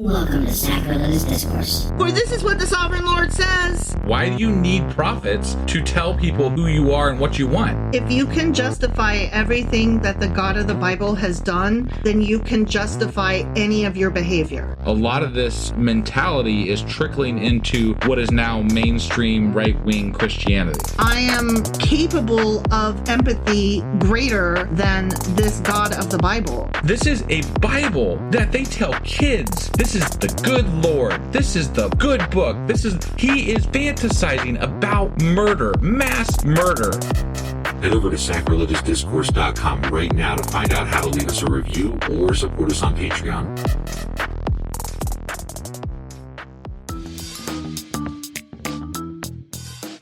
Welcome to Sacrilegious Discourse. For this is what the Sovereign Lord says. Why do you need prophets to tell people who you are and what you want? If you can justify everything that the God of the Bible has done, then you can justify any of your behavior. A lot of this mentality is trickling into what is now mainstream right-wing Christianity. I am capable of empathy greater than this God of the Bible. This is a Bible that they tell kids. This is the good Lord. This is the good book. He is fantasizing about murder, mass murder. Head over to sacrilegiousdiscourse.com right now to find out how to leave us a review or support us on Patreon.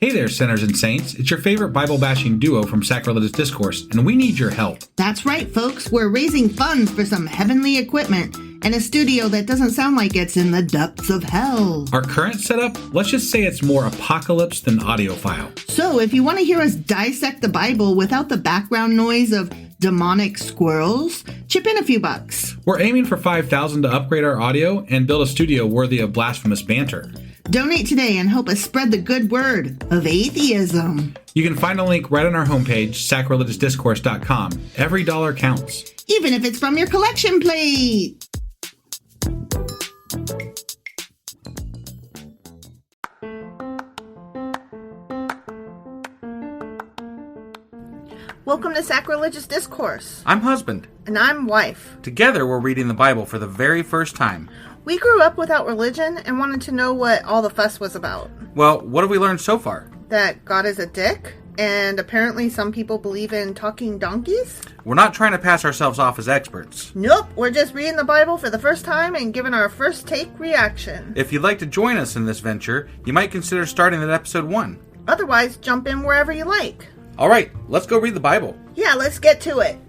Hey there, sinners and saints. It's your favorite Bible-bashing duo from Sacrilegious Discourse, and we need your help. That's right, folks. We're raising funds for some heavenly equipment and a studio that doesn't sound like it's in the depths of hell. Our current setup, let's just say it's more apocalypse than audiophile. So if you want to hear us dissect the Bible without the background noise of demonic squirrels, chip in a few bucks. We're aiming for $5,000 to upgrade our audio and build a studio worthy of blasphemous banter. Donate today and help us spread the good word of atheism. You can find a link right on our homepage, sacrilegiousdiscourse.com. Every dollar counts. Even if it's from your collection plate. Welcome to Sacrilegious Discourse. I'm husband. And I'm wife. Together we're reading the Bible for the very first time. We grew up without religion and wanted to know what all the fuss was about. Well, what have we learned so far? That God is a dick, and apparently some people believe in talking donkeys. We're not trying to pass ourselves off as experts. Nope, we're just reading the Bible for the first time and giving our first take reaction. If you'd like to join us in this venture, you might consider starting at episode 1. Otherwise, jump in wherever you like. All right, let's go read the Bible. Yeah, let's get to it.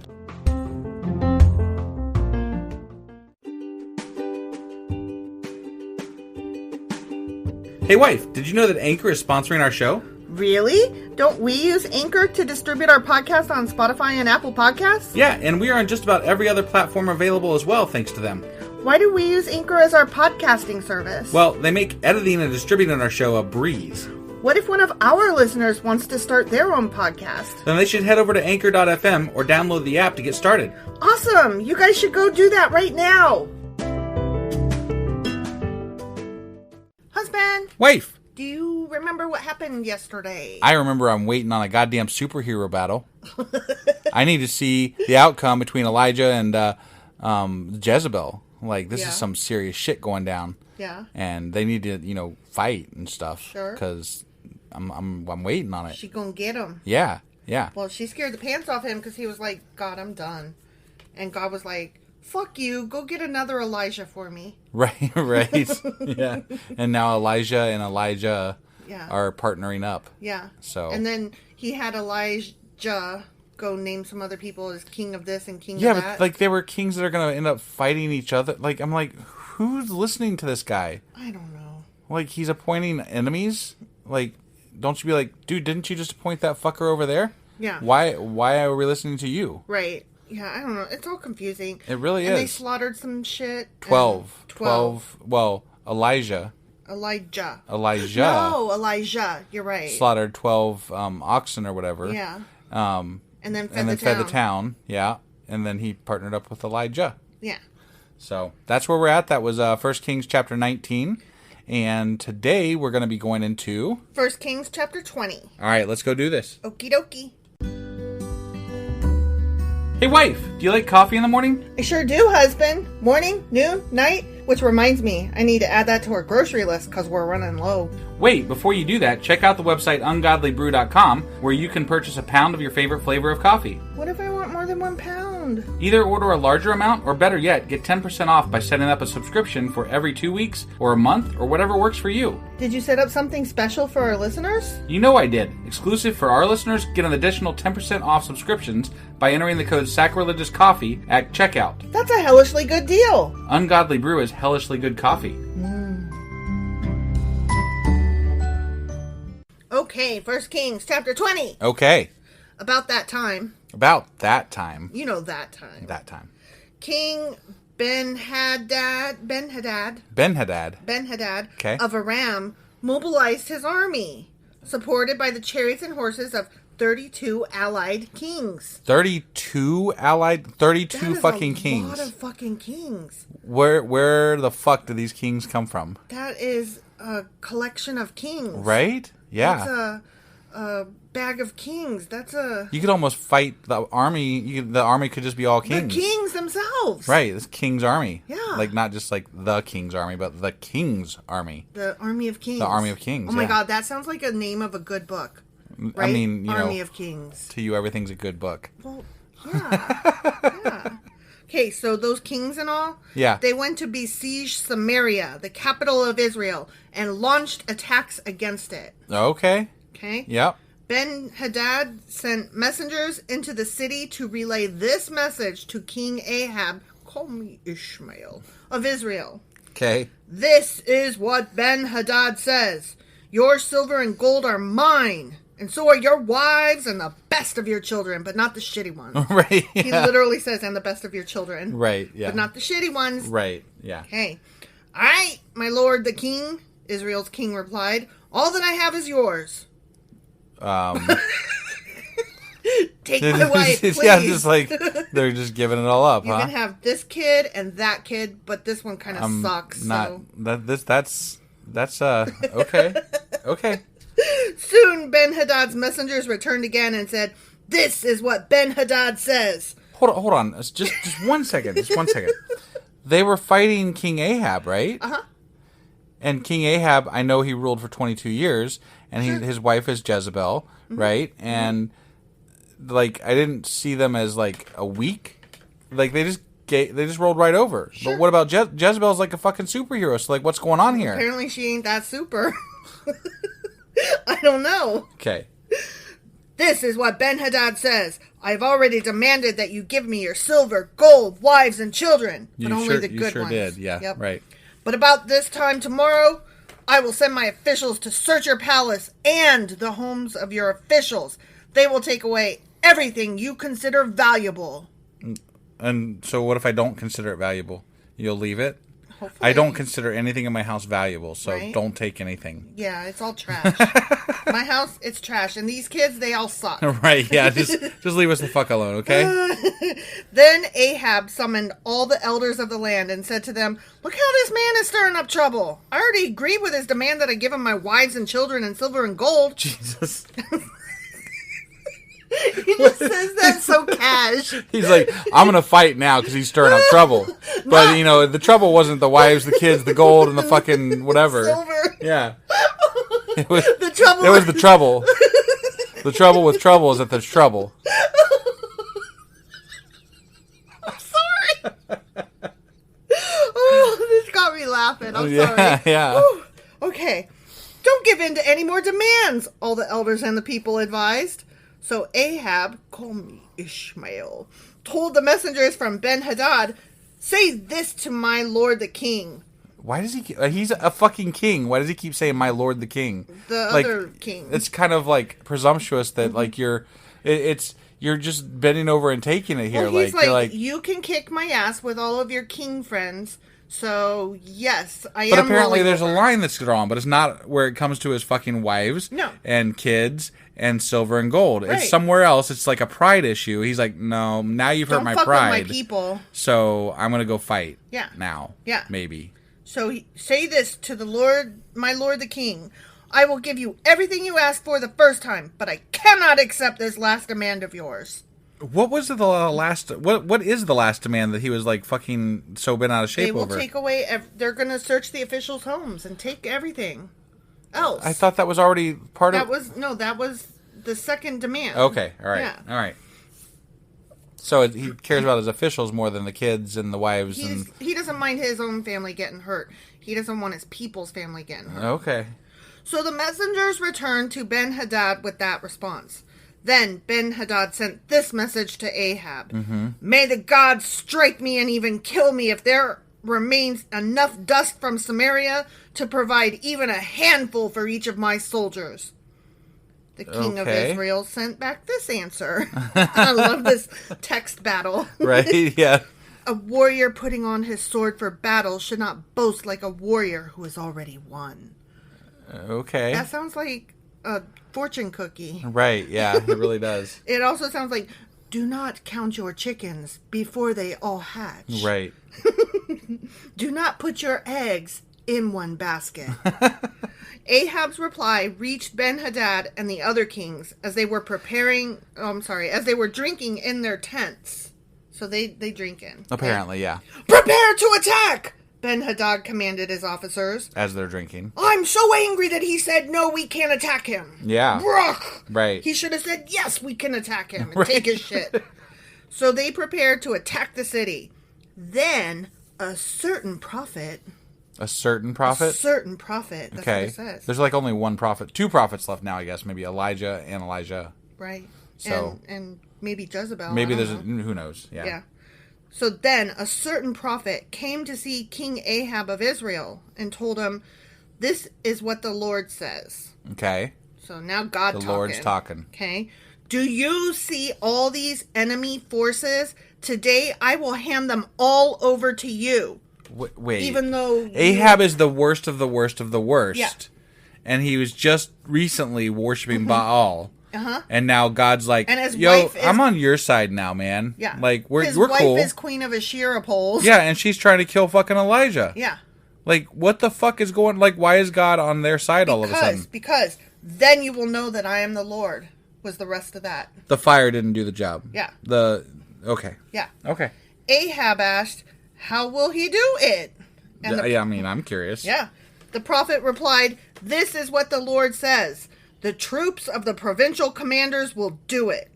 Hey wife, did you know that Anchor is sponsoring our show? Really? Don't we use Anchor to distribute our podcast on Spotify and Apple Podcasts? Yeah, and we are on just about every other platform available as well, thanks to them. Why do we use Anchor as our podcasting service? Well, they make editing and distributing our show a breeze. What if one of our listeners wants to start their own podcast? Then they should head over to anchor.fm or download the app to get started. Awesome! You guys should go do that right now! Husband! Wife! Do you remember what happened yesterday? I remember I'm waiting on a goddamn superhero battle. I need to see the outcome between Elijah and Jezebel. Like, this is some serious shit going down. Yeah. And they need to, fight and stuff. Sure. Because I'm waiting on it. She gonna get him. Yeah. Well, she scared the pants off him because he was like, God, I'm done. And God was like, fuck you, go get another Elijah for me. Right. Yeah. And now Elijah and Elijah are partnering up. Yeah. So. And then he had Elijah go name some other people as king of this and king of that. Yeah, but like they were kings that are going to end up fighting each other. Like, I'm like, who's listening to this guy? I don't know. Like, he's appointing enemies? Like, don't you be like, dude, didn't you just appoint that fucker over there? Yeah. Why are we listening to you? Right. Yeah, I don't know. It's all confusing. It really and is. They slaughtered some shit. 12. Well, Elijah. No, Elijah. You're right. Slaughtered 12 oxen or whatever. Yeah. And then fed the town. Yeah. And then he partnered up with Elijah. Yeah. So that's where we're at. That was 1 Kings chapter 19. And today we're going to be going into 1 Kings chapter 20. All right, let's go do this. Okie dokie. Hey wife, do you like coffee in the morning? I sure do, husband. Morning, noon, night. Which reminds me, I need to add that to our grocery list because we're running low. Wait, before you do that, check out the website ungodlybrew.com where you can purchase a pound of your favorite flavor of coffee. What if I want more than 1 pound? Either order a larger amount or better yet, get 10% off by setting up a subscription for every 2 weeks or a month or whatever works for you. Did you set up something special for our listeners? You know I did. Exclusive for our listeners, get an additional 10% off subscriptions by entering the code SACRILEGIOUSCOFFEE at checkout. That's a hellishly good deal. Ungodly Brew is hellishly good coffee. Okay, 1 Kings chapter 20. Okay. About that time. About that time. You know that time. That time. King Ben-Hadad Okay. of Aram mobilized his army, supported by the chariots and horses of 32 allied kings. 32 fucking kings. A lot of fucking kings. Where the fuck do these kings come from? That is a collection of kings. Right? Yeah. That's a bag of kings. That's a... You could almost fight the army. The army could just be all kings. The kings themselves. Right. This king's army. Yeah. Like, not just like the king's army, but the king's army. The army of kings. The army of kings. Oh my yeah. God, that sounds like a name of a good book. Right? I mean, you Army know, of Kings. To you, everything's a good book. Well, yeah. Yeah. Okay, so those kings and all, Yeah. they went to besiege Samaria, the capital of Israel, and launched attacks against it. Okay. Okay? Yep. Ben-Hadad sent messengers into the city to relay this message to King Ahab, call me Ishmael, of Israel. Okay. This is what Ben-Hadad says. Your silver and gold are mine, and so are your wives and the best of your children, but not the shitty ones. Right. Yeah. He literally says, and the best of your children. Right. Yeah. But not the shitty ones. Right. Yeah. Okay. All right, my lord the king, Israel's king replied. All that I have is yours. Take my wife, please. Yeah, just like they're just giving it all up, You huh? can have this kid and that kid, but this one kind of sucks. Not So. that's okay. Okay. Soon Ben-Hadad's messengers returned again and said, "This is what Ben-Hadad says." Hold on. Just 1 second. Just 1 second. They were fighting King Ahab, right? Uh-huh. And King Ahab, I know he ruled for 22 years, and his wife is Jezebel, right? And like I didn't see them as like a weak. Like they just rolled right over. Sure. But what about Jezebel's like a fucking superhero? So like what's going on here? Apparently she ain't that super. I don't know. Okay. This is what Ben-Hadad says. I've already demanded that you give me your silver, gold, wives, and children. But only the good ones. You sure did, yeah. Yep. Right. But about this time tomorrow, I will send my officials to search your palace and the homes of your officials. They will take away everything you consider valuable. And so what if I don't consider it valuable? You'll leave it? Hopefully. I don't consider anything in my house valuable, so Right? don't take anything. Yeah, it's all trash. My house, it's trash. And these kids, they all suck. Right, yeah, just leave us the fuck alone, okay? Then Ahab summoned all the elders of the land and said to them, "Look how this man is stirring up trouble. I already agreed with his demand that I give him my wives and children and silver and gold." Jesus. He just says that so cash. He's like, I'm going to fight now because he's stirring up trouble. But, you know, the trouble wasn't the wives, the kids, the gold, and the fucking whatever. Silver. Yeah. It was The trouble. It was the trouble. The trouble with trouble is that there's trouble. I'm sorry. Oh, this got me laughing. I'm sorry. Yeah. Whew. Okay. Don't give in to any more demands, all the elders and the people advised. So Ahab, call me Ishmael, told the messengers from Ben-Hadad, "Say this to my lord the king." Why does he... he's a fucking king. Why does he keep saying, my lord the king? The like, other king. It's kind of like presumptuous that like you're just bending over and taking it here. Well, he's you're like, you can kick my ass with all of your king friends. So, yes, I But am apparently rolling there's over. a line that's drawn, but it's not where it comes to his fucking wives No. and kids and silver and gold. Right. It's somewhere else. It's like a pride issue. He's like, no, now you've hurt Don't my fuck pride. with my people. So I'm going to go fight. Yeah. Now. Yeah. Maybe. So say this to the Lord, my lord the king. I will give you everything you asked for the first time, but I cannot accept this last demand of yours. What was the last... What is the last demand that he was like fucking so bent out of shape They will over? take away... They're going to search the officials' homes and take everything else. I thought that was already part that of... that was the second demand. Okay. All right. Yeah. All right. So he cares about his officials more than the kids and the wives and... He doesn't mind his own family getting hurt. He doesn't want his people's family getting hurt. Okay. So the messengers returned to Ben-Hadad with that response. Then Ben-Hadad sent this message to Ahab. Mm-hmm. May the gods strike me and even kill me if there remains enough dust from Samaria to provide even a handful for each of my soldiers. The king of Okay. Israel sent back this answer. I love this text battle. Right? Yeah. A warrior putting on his sword for battle should not boast like a warrior who has already won. Okay. That sounds like a fortune cookie. Right, yeah, it really does. It also sounds like, do not count your chickens before they all hatch. Right. Do not put your eggs in one basket. Ahab's reply reached Ben-Hadad and the other kings as they were as they were drinking in their tents. So they drink in. Apparently, yeah. Prepare to attack! Ben-Hadad commanded his officers. As they're drinking. I'm so angry that he said, no, we can't attack him. Yeah. Bruh! Right. He should have said, yes, we can attack him and take his shit. So they prepared to attack the city. Then a certain prophet... A certain prophet? A certain prophet. That's what it says. There's like only one prophet. 2 prophets left now, I guess. Maybe Elijah and Elijah. Right. So And maybe Jezebel. Maybe who knows? Yeah. Yeah. So then a certain prophet came to see King Ahab of Israel and told him, this is what the Lord says. Okay. So now God The talking. Lord's talking. Okay. Do you see all these enemy forces? Today I will hand them all over to you. Wait. Even though Ahab is the worst of the worst of the worst. Yeah. And he was just recently worshiping Baal. Uh-huh. And now God's like, And his yo, wife is- I'm on your side now, man. Yeah. Like, we're his cool. wife is queen of Asherah poles. Yeah, and she's trying to kill fucking Elijah. Yeah. Like, what the fuck is going... Like, why is God on their side all of a sudden? Because then you will know that I am the Lord, was the rest of that. The fire didn't do the job. Yeah. Okay. Yeah. Okay. Ahab asked, how will he do it? And Yeah, I mean, I'm curious. Yeah. The prophet replied, this is what the Lord says. The troops of the provincial commanders will do it.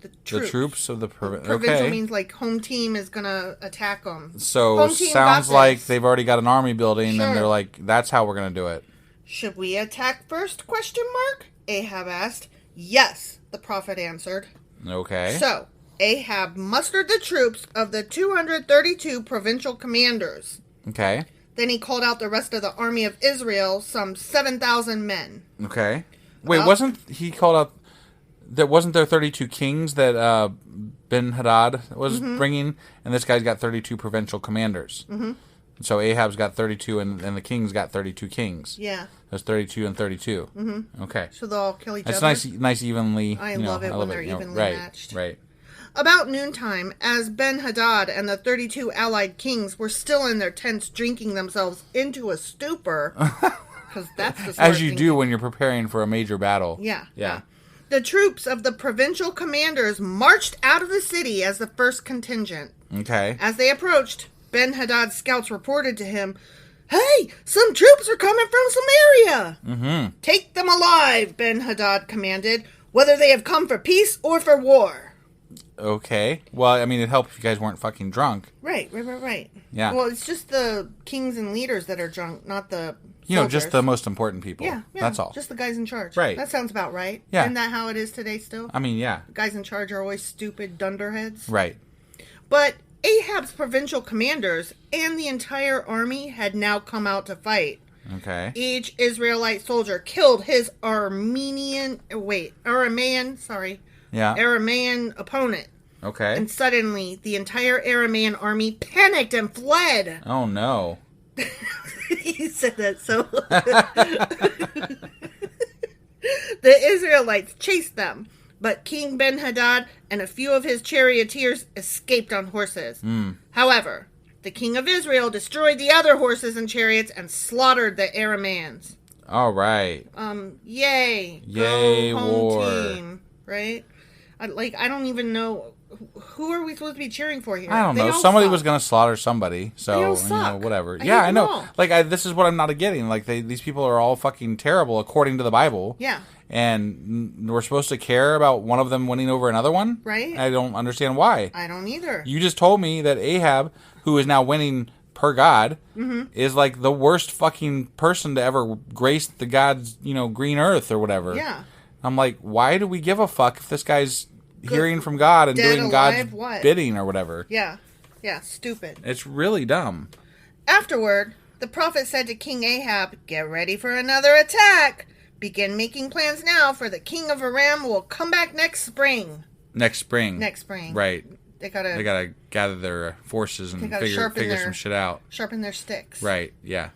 The troops of the Provincial okay. means like home team is going to attack them. So, Home team sounds got like this. they've already got an army building, Sure. and they're like, that's how we're going to do it. Should we attack first, ? Ahab asked. Yes, the prophet answered. Okay. So, Ahab mustered the troops of the 232 provincial commanders. Okay. Then he called out the rest of the army of Israel, some 7,000 men. Okay. Wait, wasn't he called out... Wasn't there 32 kings that Ben-Hadad was bringing? And this guy's got 32 provincial commanders. Mm-hmm. So Ahab's got 32, and the king's got 32 kings. Yeah. There's 32 and 32. Mm-hmm. Okay. So they'll all kill each That's other. nice evenly... I love it when they're evenly right, matched. Right. About noontime, as Ben-Hadad and the 32 allied kings were still in their tents drinking themselves into a stupor... Because that's the sort As of you thing do when you're preparing for a major battle. Yeah. Yeah. The troops of the provincial commanders marched out of the city as the first contingent. Okay. As they approached, Ben-Hadad's scouts reported to him, hey, some troops are coming from Samaria. Mm-hmm. Take them alive, Ben-Hadad commanded, whether they have come for peace or for war. Okay. Well, I mean, it helped if you guys weren't fucking drunk. Right. Yeah. Well, it's just the kings and leaders that are drunk, not the Just soldiers. the most important people. Yeah, That's all. Just the guys in charge. Right. That sounds about right. Yeah. Isn't that how it is today still? I mean, yeah. Guys in charge are always stupid dunderheads. Right. But Ahab's provincial commanders and the entire army had now come out to fight. Okay. Each Israelite soldier killed his Aramaean opponent. Okay. And suddenly, the entire Aramaean army panicked and fled. Oh, no. He said that so... The Israelites chased them, but King Ben-Hadad and a few of his charioteers escaped on horses. However, the king of Israel destroyed the other horses and chariots and slaughtered the Aramaeans. All right. Yay. Yay, Go home war. team, right? I don't even know... Who are we supposed to be cheering for here? I don't know. all Somebody suck. was going to slaughter somebody. They So, all suck. whatever. I Yeah, hate I know. them all. This is what I'm not getting. These people are all fucking terrible according to the Bible. Yeah. And we're supposed to care about one of them winning over another one? Right. I don't understand why. I don't either. You just told me that Ahab, who is now winning per God, is like the worst fucking person to ever grace the God's, green earth or whatever. Yeah. I'm like, why do we give a fuck if this guy's hearing from God and Dead, doing alive, God's what? bidding or whatever? Yeah. Yeah, stupid. It's really dumb. Afterward, the prophet said to King Ahab, get ready for another attack. Begin making plans now, for the king of Aram will come back next spring. Next spring. Next spring. Right. They gotta gather their forces and gotta figure some shit out. Sharpen their sticks. Right, yeah.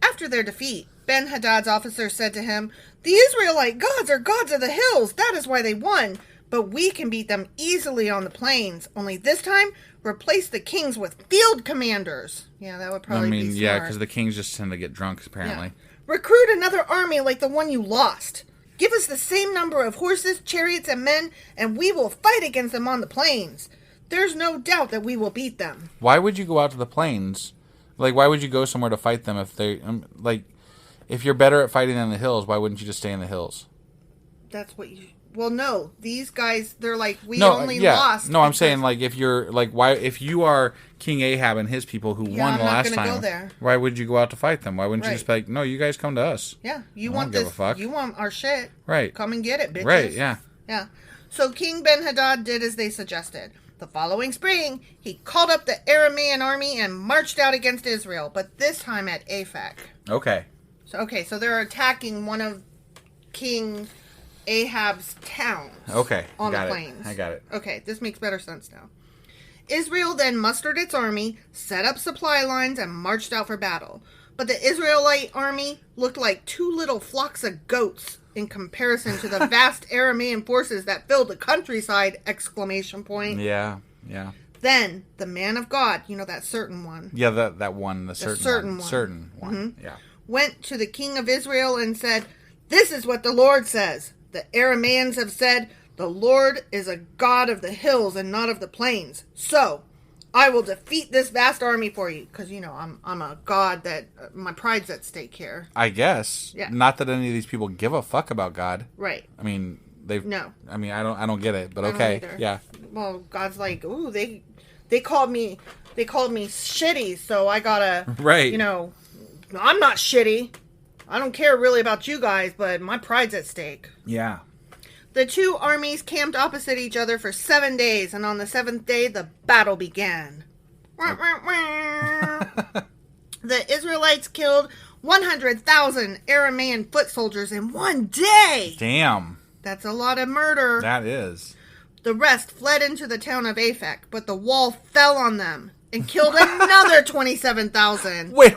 After their defeat, Ben-Hadad's officers said to him, "The Israelite gods are gods of the hills. That is why they won. But we can beat them easily on the plains. Only this time, replace the kings with field commanders." Yeah, that would probably be smart. Yeah, because the kings just tend to get drunk, apparently. Yeah. "Recruit another army like the one you lost. Give us the same number of horses, chariots, and men, and we will fight against them on the plains. There's no doubt that we will beat them." Why would you go out to the plains? Like, why would you go somewhere to fight them if they... if you're better at fighting than the hills, why wouldn't you just stay in the hills? That's what you... Well, no. These guys, they're like, only lost. No, I'm saying, like, if you're... Like, why... If you are King Ahab and his people who won the last time... Go there. Why would you go out to fight them? Why wouldn't you just be like, no, you guys come to us? Yeah. You want this... You want our shit. Right. Come and get it, bitches. Right, yeah. Yeah. So King Ben-Hadad did as they suggested. The following spring, he called up the Aramean army and marched out against Israel, but this time at Aphek. Okay. So they're attacking one of King Ahab's towns. Okay. On the plains. I got it. Okay, this makes better sense now. Israel then mustered its army, set up supply lines, and marched out for battle. But the Israelite army looked like two little flocks of goats in comparison to the vast Aramean forces that filled the countryside! ! Yeah. Then the man of God, that certain one. Yeah, that one, the certain one. Certain one, mm-hmm. Yeah. Went to the king of Israel and said, "This is what the Lord says. The Arameans have said, 'The Lord is a God of the hills and not of the plains.' So I will defeat this vast army for you." Because, I'm a god that my pride's at stake here. I guess. Yeah. Not that any of these people give a fuck about God. Right. I mean, No. I mean, I don't get it, but okay. Yeah. Well, God's like, ooh, they called me shitty, so I gotta, right. I'm not shitty. I don't care really about you guys, but my pride's at stake. Yeah. The two armies camped opposite each other for 7 days, and on the 7th day, the battle began. The Israelites killed 100,000 Aramean foot soldiers in 1 day. Damn. That's a lot of murder. That is. The rest fled into the town of Aphek, but the wall fell on them and killed another 27,000. Wait.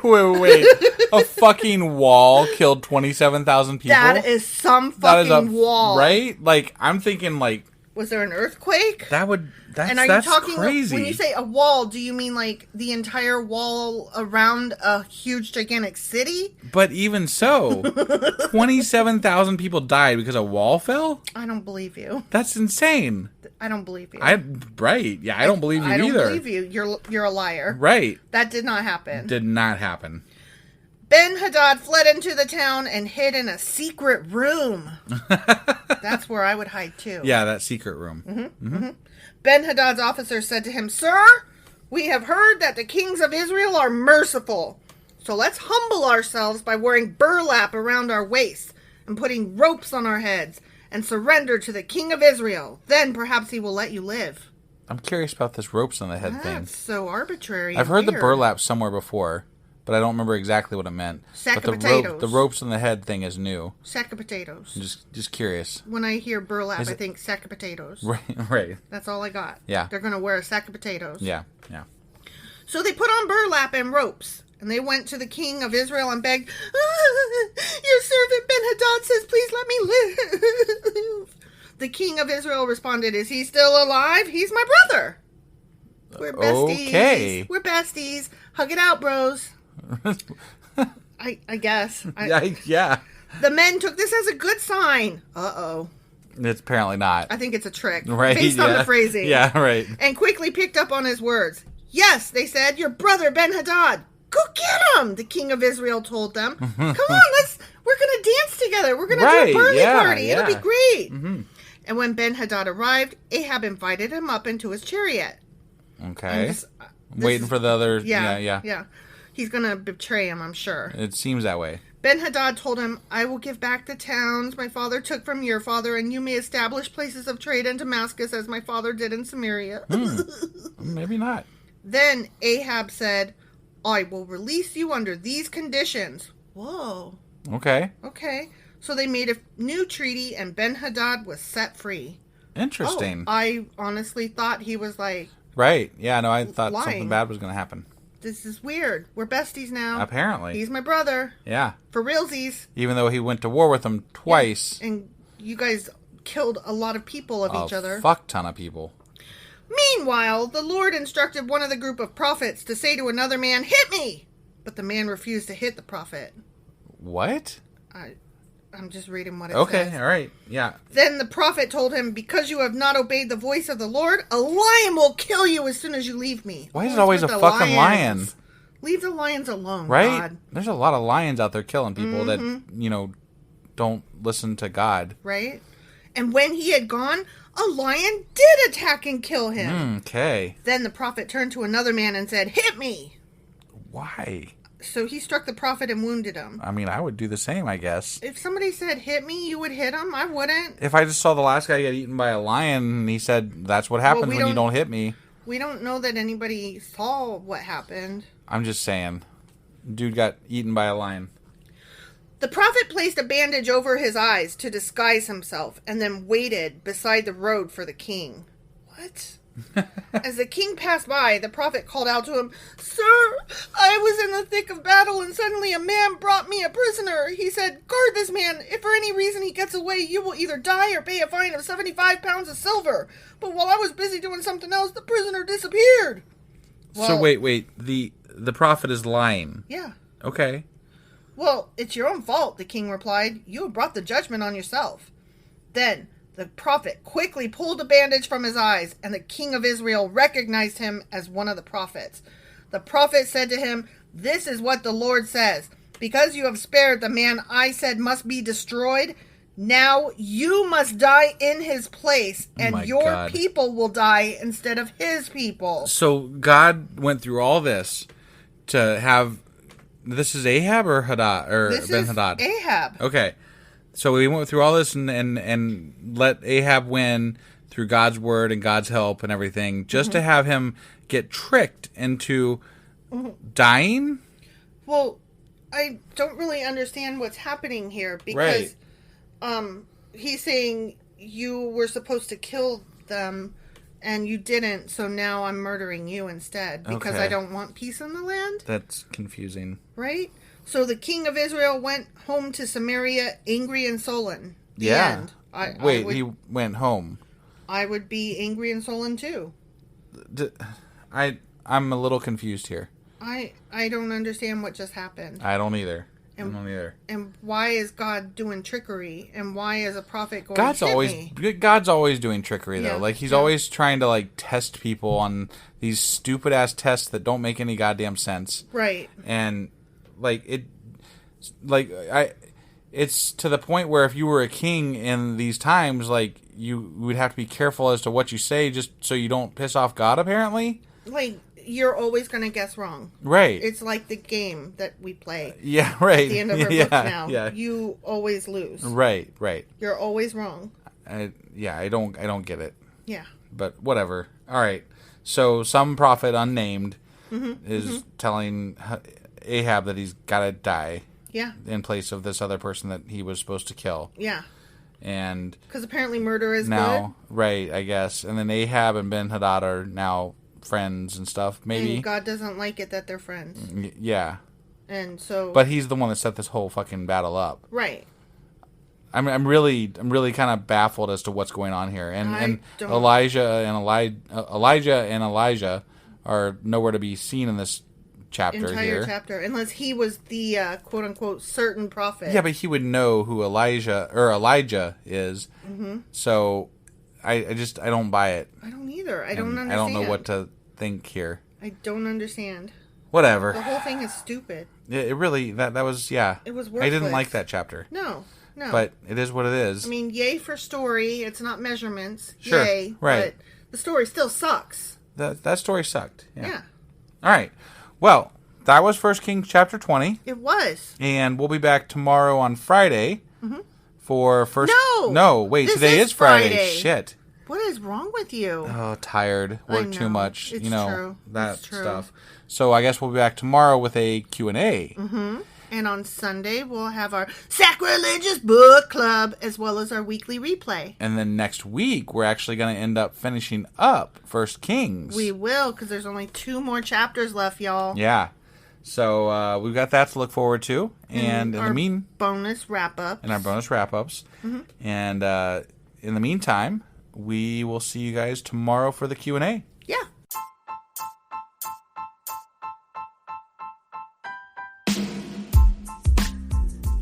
A fucking wall killed 27,000 people? That is some fucking wall. Right? Like, I'm thinking, like... Was there an earthquake? That's crazy. When you say a wall, do you mean like the entire wall around a huge, gigantic city? But even so, 27,000 people died because a wall fell? I don't believe you. That's insane. I don't believe you. Right. Yeah, I don't believe you either. I don't believe you. You're a liar. Right. That did not happen. Did not happen. Ben-Hadad fled into the town and hid in a secret room. That's where I would hide too. Yeah, that secret room. Mm-hmm. Mm-hmm. Ben-Hadad's officers said to him, "Sir, we have heard that the kings of Israel are merciful. So let's humble ourselves by wearing burlap around our waists and putting ropes on our heads and surrender to the king of Israel. Then perhaps he will let you live." I'm curious about this ropes on the head thing. That's so arbitrary. I've heard the burlap somewhere before, but I don't remember exactly what it meant. Sack of potatoes. The ropes on the head thing is new. Sack of potatoes. I'm just curious. When I hear burlap, I think sack of potatoes. Right. That's all I got. Yeah. They're going to wear a sack of potatoes. Yeah. So they put on burlap and ropes, and they went to the king of Israel and begged, "Your servant Ben-Hadad says, please let me live." The king of Israel responded, "Is he still alive? He's my brother. We're besties. Okay. We're besties. Hug it out, bros." I guess. Yeah. The men took this as a good sign. Uh-oh. It's apparently not. I think it's a trick. Right. Based on the phrasing. Yeah, right. And quickly picked up on his words. "Yes," they said, "your brother Ben-Hadad. Go get him," the king of Israel told them. "Come on, we're going to dance together. We're going to do a burly party. Yeah. It'll be great." Mm-hmm. And when Ben-Hadad arrived, Ahab invited him up into his chariot. Okay. Waiting for the other... Yeah. He's going to betray him, I'm sure. It seems that way. Ben-Hadad told him, "I will give back the towns my father took from your father, and you may establish places of trade in Damascus as my father did in Samaria." Maybe not. Then Ahab said, "I will release you under these conditions." Whoa. Okay. So they made a new treaty, and Ben-Hadad was set free. Interesting. I honestly thought he was like... Right. Yeah, no, I thought Lying. something bad was going to happen. This is weird. We're besties now. Apparently. He's my brother. Yeah. For realsies. Even though he went to war with them twice. And you guys killed a lot of people of each other. A fuck ton of people. Meanwhile, the Lord instructed one of the group of prophets to say to another man, "Hit me!" But the man refused to hit the prophet. What? I'm just reading what it Okay, says. all right. Yeah. Then the prophet told him, "Because you have not obeyed the voice of the Lord, a lion will kill you as soon as you leave me." Why is it always a with the fucking lions? lion? Leave the lions alone, Right? God. There's a lot of lions out there killing people that, don't listen to God. Right? And when he had gone, a lion did attack and kill him. Okay. Then the prophet turned to another man and said, "Hit me." Why? So he struck the prophet and wounded him. I mean, I would do the same, I guess. If somebody said, "Hit me," you would hit him? I wouldn't. If I just saw the last guy get eaten by a lion and he said, that's what happens when you don't hit me. We don't know that anybody saw what happened. I'm just saying. Dude got eaten by a lion. The prophet placed a bandage over his eyes to disguise himself and then waited beside the road for the king. What? As the king passed by, the prophet called out to him, "Sir, I was in the thick of battle and suddenly a man brought me a prisoner. He said, 'Guard this man. If for any reason he gets away, you will either die or pay a fine of 75 pounds of silver.' But while I was busy doing something else, the prisoner disappeared." So wait. The prophet is lying. Yeah. Okay. "Well, it's your own fault," the king replied. "You have brought the judgment on yourself." Then the prophet quickly pulled the bandage from his eyes, and the king of Israel recognized him as one of the prophets. The prophet said to him, "This is what the Lord says. Because you have spared the man I said must be destroyed, now you must die in his place, and your God. people will die instead of his people." So God went through all this to have... This is Ahab or Hadad or This Ben is Hadad? Ahab. Okay. So we went through all this and let Ahab win through God's word and God's help and everything, just to have him get tricked into dying? Well, I don't really understand what's happening here because he's saying you were supposed to kill them and you didn't, so now I'm murdering you instead because I don't want peace in the land. That's confusing. Right? So the king of Israel went home to Samaria angry and sullen. The Yeah. end. He went home. I would be angry and sullen too. I'm a little confused here. I don't understand what just happened. I don't either. And why is God doing trickery? And why is a prophet going God's to hit always me? God's always doing trickery though. Yeah, Like he's always trying to like test people on these stupid ass tests that don't make any goddamn sense. Right. And it's to the point where if you were a king in these times, like you would have to be careful as to what you say just so you don't piss off God apparently. Like, you're always going to guess wrong. Right. It's like the game that we play. Yeah, right. At the end of our books now. Yeah. You always lose. Right. You're always wrong. I don't get it. Yeah. But whatever. All right. So some prophet unnamed is telling Ahab that he's got to die. Yeah. In place of this other person that he was supposed to kill. Yeah. And because apparently murder is now, good. Right, I guess. And then Ahab and Ben Hadad are now friends and stuff. Maybe. And God doesn't like it that they're friends. Yeah. And so. But he's the one that set this whole fucking battle up. Right. I'm really kind of baffled as to what's going on here. And Elijah and Elijah are nowhere to be seen in this entire chapter, unless he was the quote unquote certain prophet. Yeah, but he would know who Elijah is. Mm-hmm. So I don't buy it. I don't either. I don't understand. I don't know what to think here. I don't understand. Whatever. The whole thing is stupid. It really that was It was worthless. I didn't like that chapter. No. But it is what it is. I mean, yay for story. It's not measurements. Sure. Yay. Right. But the story still sucks. That story sucked. Yeah. All right. Well, that was 1 Kings chapter 20. It was. And we'll be back tomorrow on Friday for first... No, wait, today is Friday. Shit. What is wrong with you? Oh, tired. Work too much. It's true. That it's true. stuff. So I guess we'll be back tomorrow with a Q&A. Mm-hmm. And on Sunday, we'll have our sacrilegious book club as well as our weekly replay. And then next week, we're actually going to end up finishing up First Kings. We will, because there's only 2 more chapters left, y'all. Yeah. So we've got that to look forward to. And our bonus wrap-ups. And our bonus wrap-ups. And in the meantime, we will see you guys tomorrow for the Q&A. Yeah.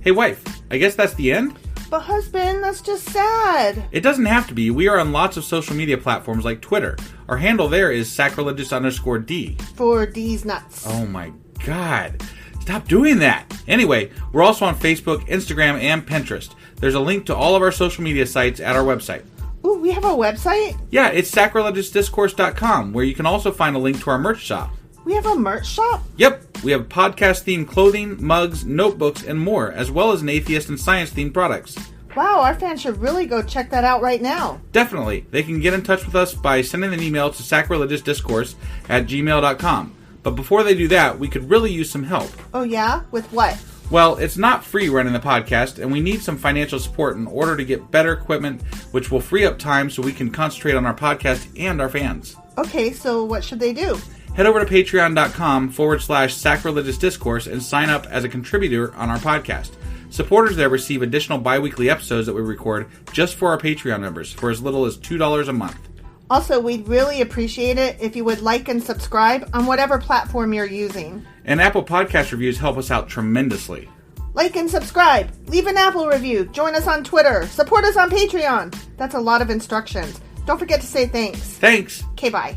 Hey, wife, I guess that's the end? But husband, that's just sad. It doesn't have to be. We are on lots of social media platforms like Twitter. Our handle there is sacrilegious_D. For D's nuts. Oh my God. Stop doing that. Anyway, we're also on Facebook, Instagram, and Pinterest. There's a link to all of our social media sites at our website. Ooh, we have a website? Yeah, it's sacrilegiousdiscourse.com, where you can also find a link to our merch shop. We have a merch shop? Yep, we have podcast-themed clothing, mugs, notebooks, and more, as well as an atheist and science-themed products. Wow, our fans should really go check that out right now. Definitely. They can get in touch with us by sending an email to sacrilegiousdiscourse@gmail.com. But before they do that, we could really use some help. Oh yeah? With what? Well, it's not free running the podcast, and we need some financial support in order to get better equipment, which will free up time so we can concentrate on our podcast and our fans. Okay, so what should they do? Head over to patreon.com/sacrilegiousdiscourse and sign up as a contributor on our podcast. Supporters there receive additional bi-weekly episodes that we record just for our Patreon members for as little as $2 a month. Also, we'd really appreciate it if you would like and subscribe on whatever platform you're using. And Apple Podcast reviews help us out tremendously. Like and subscribe. Leave an Apple review. Join us on Twitter. Support us on Patreon. That's a lot of instructions. Don't forget to say thanks. Thanks. Okay, bye.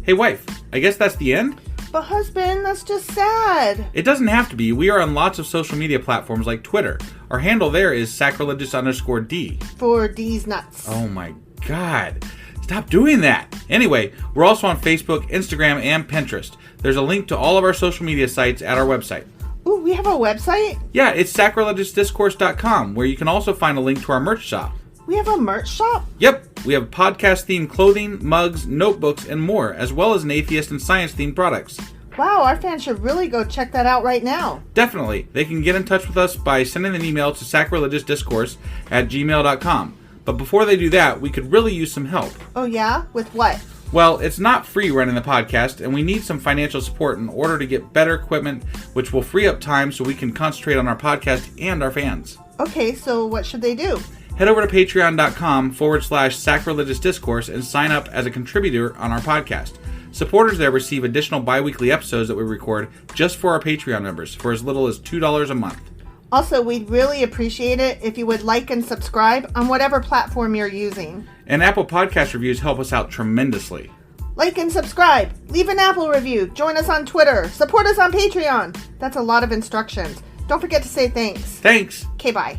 Hey, wife, I guess that's the end? But husband, that's just sad. It doesn't have to be. We are on lots of social media platforms like Twitter. Our handle there is sacrilegious_D. For D's nuts. Oh my God. Stop doing that. Anyway, we're also on Facebook, Instagram, and Pinterest. There's a link to all of our social media sites at our website. Ooh, we have a website? Yeah, it's sacrilegiousdiscourse.com, where you can also find a link to our merch shop. We have a merch shop? Yep, we have podcast-themed clothing, mugs, notebooks, and more, as well as an atheist and science-themed products. Wow, our fans should really go check that out right now. Definitely. They can get in touch with us by sending an email to sacrilegiousdiscourse@gmail.com. But before they do that, we could really use some help. Oh yeah? With what? Well, it's not free running the podcast, and we need some financial support in order to get better equipment, which will free up time so we can concentrate on our podcast and our fans. Okay, so what should they do? Head over to patreon.com/sacrilegiousdiscourse and sign up as a contributor on our podcast. Supporters there receive additional bi-weekly episodes that we record just for our Patreon members for as little as $2 a month. Also, we'd really appreciate it if you would like and subscribe on whatever platform you're using. And Apple Podcast reviews help us out tremendously. Like and subscribe. Leave an Apple review. Join us on Twitter. Support us on Patreon. That's a lot of instructions. Don't forget to say thanks. Thanks. Okay, bye.